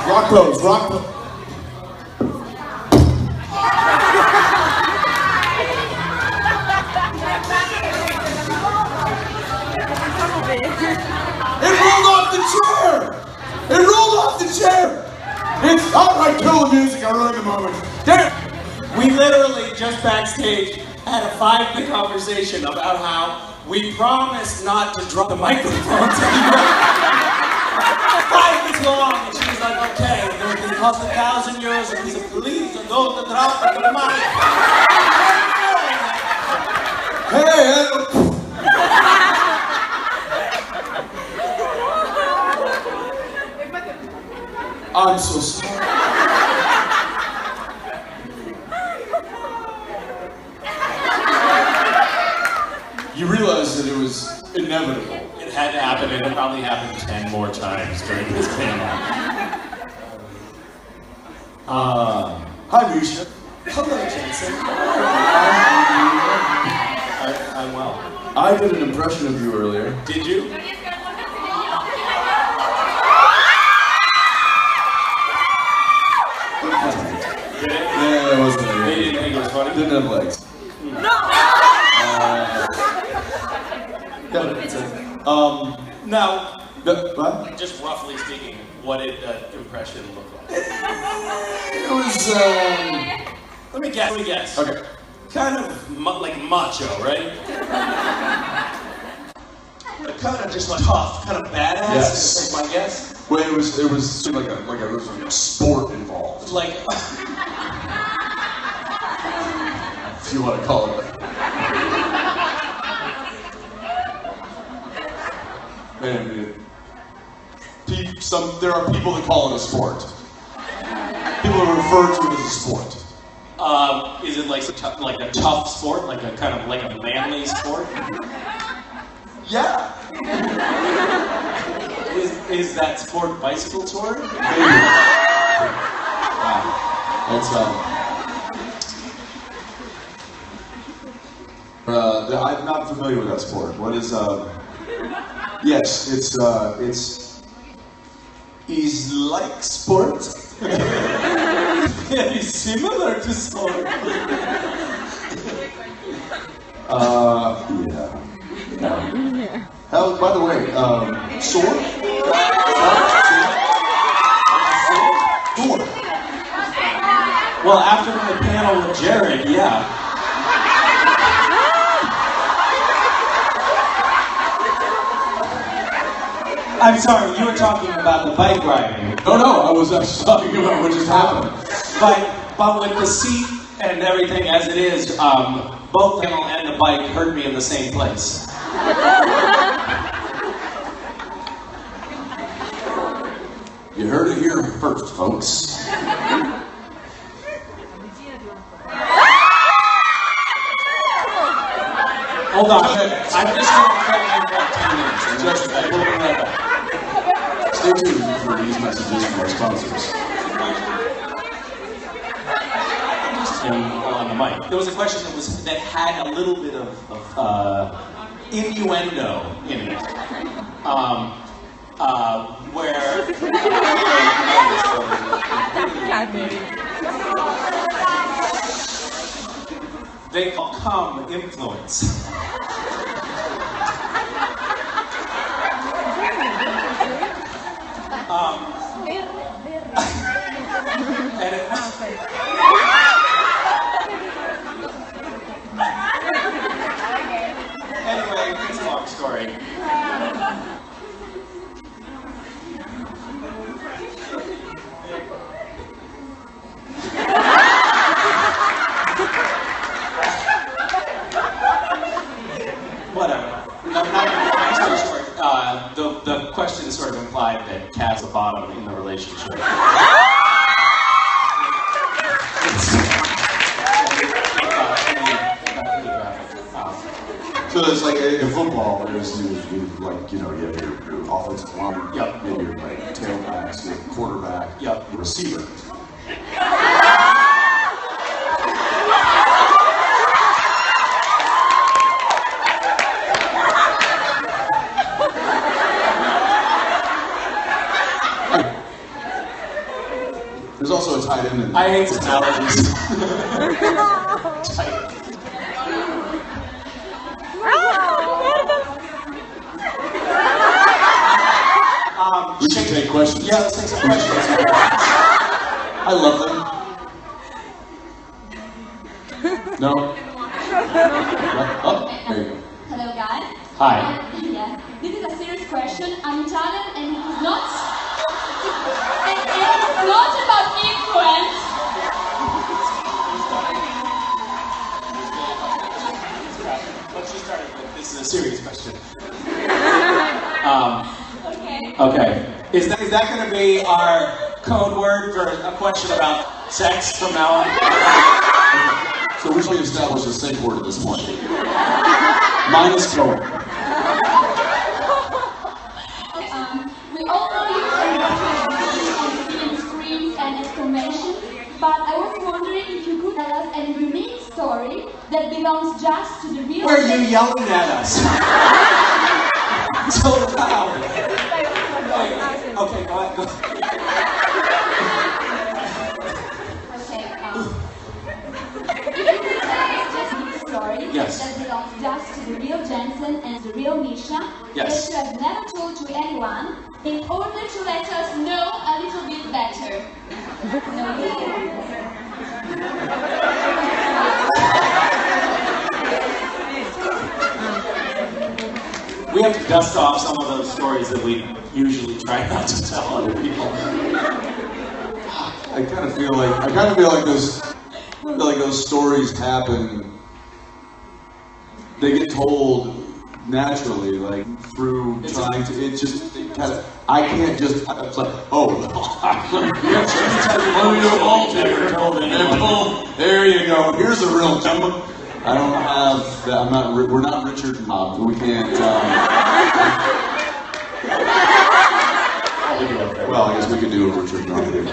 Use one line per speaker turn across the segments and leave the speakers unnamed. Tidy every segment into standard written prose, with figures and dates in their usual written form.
Rock pose, rock pose. It rolled off the chair! It rolled off the chair! It's alright, kill the music, I ruined the moment. Damn!
We literally, just backstage, had a 5-minute conversation about how we promised not to drop the microphones anymore. 5 minutes long, and she was like, okay, it cost €1,000 a piece of police to go to drop the mic.
Hey! I'm so sorry. You realize that it was inevitable.
It had to happen, and it probably happened 10 more times during this panel.
Hi, Misha.
Hello, Jensen. I'm well.
I did an impression of you earlier.
Did you? Did it?
Yeah, it wasn't
They didn't think it was funny?
Didn't have legs.
No! Now,
What?
just roughly speaking, what did that impression look like?
It was,
Let me guess.
Okay.
Kind of like macho, right? Kind of just like tough, kind of badass.
Yes.
Is my guess.
Well, it was like a sport involved.
Like,
if you want to call it that. Man, there are people that call it a sport. People refer to it as a sport.
is it like a tough sport, like a kind of like a manly sport?
Yeah.
Is that sport bicycle touring?
Maybe. It's I'm not familiar with that sport. What is Yes, it's like sport.
Very similar to sport.
Yeah. How, by the way, sword? Sword.
Well, after the panel with Jared, yeah. I'm sorry, you were talking about the bike riding.
No, I was actually talking about what just happened.
But with the seat and everything as it is, both the panel and the bike hurt me in the same place.
You heard it here first, folks.
Hold on, I'm just going to cut you for 10 minutes. Just, I will be right back.
Stay tuned for these messages from our sponsors.
On the mic. There was a question that had a little bit of innuendo in it, where they become influence. Anyway, it's a long story. Whatever. The question sort of implied that Cat's the bottom in the relationship.
So there's like in football, there's you have your offensive line,
Yep.
you have your like tailbacks, your quarterback,
Yep.
your receiver. also a tight end in there.
I hate analogies. Tight.
We should take questions.
Yeah, let's take some questions.
I love them. No? Oh, there you go.
Hello guys.
Hi.
Yeah. This is a serious question. I'm Italian and it's not about influence.
Let's just start with this is a serious question. Okay. Is that going to be our code word for a question about sex from now on?
So we should establish a safe word at this point. Mine is code.
We all know you can watch screams and exclamations, but I was wondering if you could tell us a unique story that belongs just to the real.
Why are you yelling at us? So loud. Okay, go ahead.
Okay, if you could tell us just a story
Yes.
that belongs just to the real Jensen and the real Misha,
Yes.
that you have never told to anyone, in order to let us know a little bit better. No.
We have to dust off some of those stories that we usually try not to tell other people.
I kind of feel like those stories happen. They get told naturally, like through trying to. It just kind of. I can't just. It's like, oh, there you go. Here's a real gentleman. I don't have that. I'm not. We're not Richard Knob. We can't. Well, I guess we could do a Richard Knob here.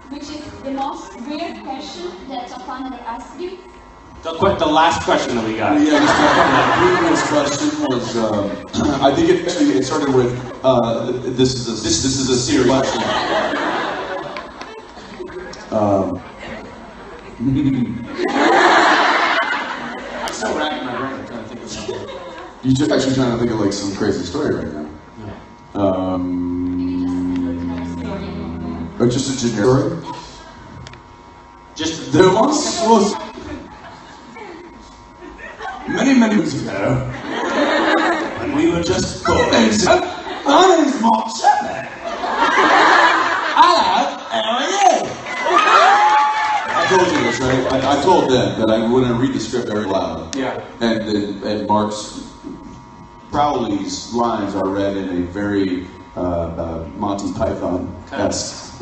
Which is the most weird question that a fan ever asked you?
The last question that we got.
Yeah, the previous question was. I think it started with. This is a serious question.
I'm still racking my brain. I'm trying to think of something.
You're just actually trying to think of like some crazy story right now. Or just a generic story?
Just
There was many years ago when we were just boys. My name's Mark Shepard. Hello, how are you? I told you this, right? I told them that when I read the script very loud.
Yeah.
And Mark's Crowley's lines are read in a very Monty Python-esque.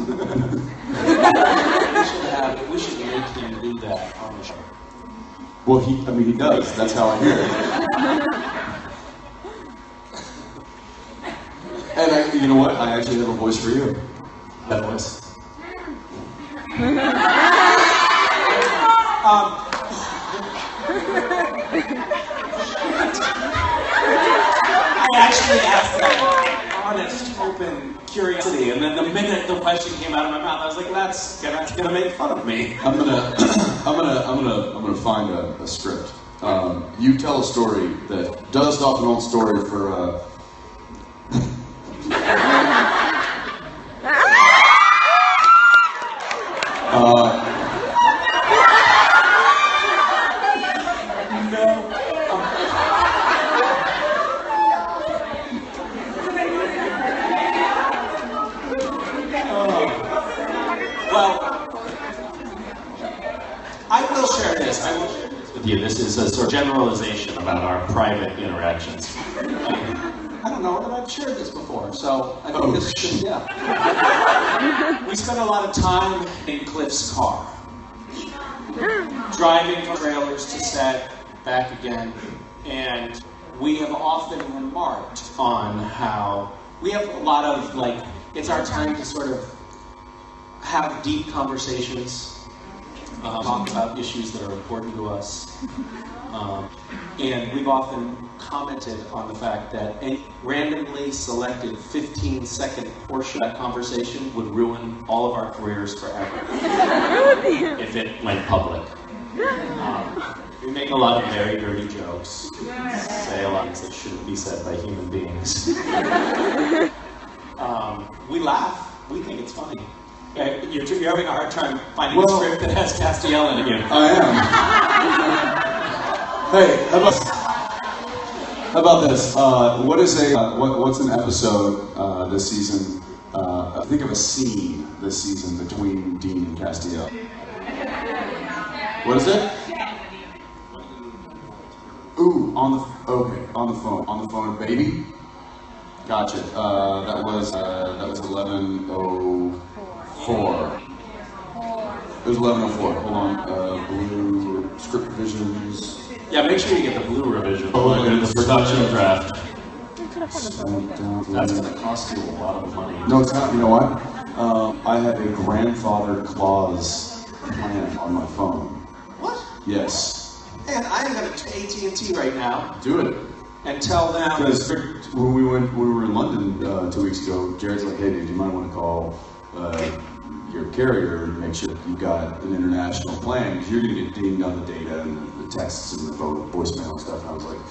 We should make him do that on the show.
Well, he does. That's how I hear it. And you know what? I actually have a voice for you.
That voice. I actually asked that honest, open curiosity, and then the minute the question came out of my mouth, I was like, "That's gonna make fun of me."
I'm gonna find a script. You tell a story that dust off an old story for.
I will share this with you. This is a sort of generalization about our private interactions. I don't know that I've shared this before, so I think this should, yeah. We spent a lot of time in Cliff's car, driving from trailers to set, back again, and we have often remarked on how we have a lot of, it's our time to sort of have deep conversations talk about issues that are important to us. And we've often commented on the fact that any randomly selected 15-second portion of that conversation would ruin all of our careers forever if it went public. We make a lot of very dirty jokes, say a lot of things that shouldn't be said by human beings. We laugh, we think it's funny. You're having a hard time finding a script that has Castiel in it.
I am. Hey, how about this? What's an episode this season? Think of a scene this season between Dean and Castiel. What is it? Ooh, on the phone, baby. Gotcha. That was 11:04. It was 11:04. Hold on. Blue script revisions.
Yeah, make sure you get the blue revision.
The
production draft.
That's
going to cost you a lot of money.
No, it's not. You know what? I have a grandfather clause plan on my phone.
What?
Yes.
And I'm going to AT&T right now.
Do it.
And tell them.
Because when we were in London 2 weeks ago, Jared's like, "Hey, dude, you might want to call your carrier and make sure you've got an international plan because you're going to get dinged on the data and the texts and the voicemail and stuff." And I was like,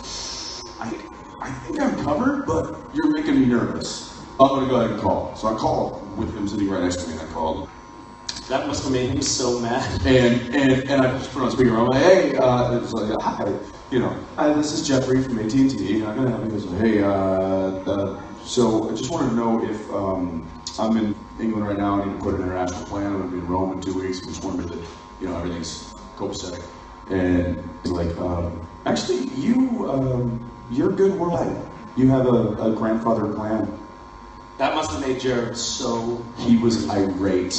I think I'm covered, but you're making me nervous. I'm going to go ahead and call. So I called with him sitting right next to me, and I called.
That must have made him so mad.
And I just put on speaker. I'm like, "Hey," it was like, "Hi, hi, this is Jeffrey from AT&T. I'm going to help you." He goes, "Hey, so I just wanted to know if I'm in England right now. I need to put an international plan. I'm going to be in Rome in 2 weeks. I just wondered that, everything's copacetic." And he's like, "Actually, you're good worldwide. You have a grandfather plan."
That must have made Jared so...
He was irate.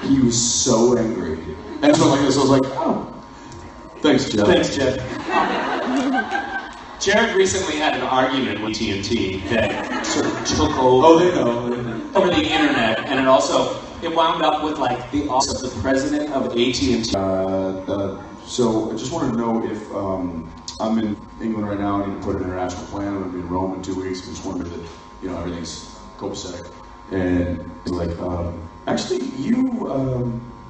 He was so angry. And so like this, I was like, "Oh, thanks, Jeff."
Thanks, Jeff. Jared recently had an argument with AT&T that sort of took over, over the internet, and it wound up with like the office of the president of AT&T.
So I just wanted to know if I'm in England right now. I need to put an international plan. I'm going to be in Rome in 2 weeks. I just wondered that, everything's copacetic. And he's like, "Actually,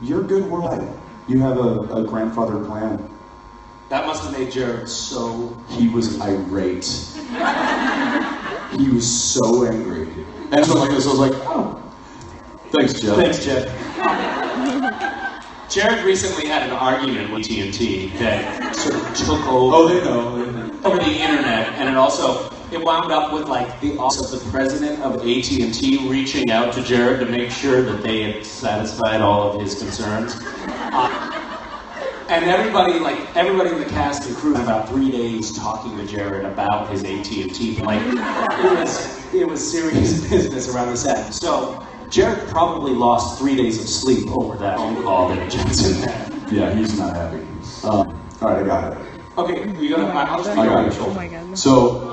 you're good worldwide. You have a grandfather plan."
That must have made Jared so...
He was irate. He was so angry. And so like this, I was like, "Oh, thanks, Jeff."
Thanks, Jeff. Jared recently had an argument with AT&T that sort of took over, over the internet, and it wound up with like the office of the president of AT&T reaching out to Jared to make sure that they had satisfied all of his concerns. And everybody in the cast and crew had about 3 days talking to Jared about his AT&T. Like, it was serious business around the set. So Jared probably lost 3 days of sleep over that phone call that Jensen had.
Yeah, he's not happy. All right, I got it.
Okay, I'll just read
I got
over your
it.
shoulder.
Oh my god.
So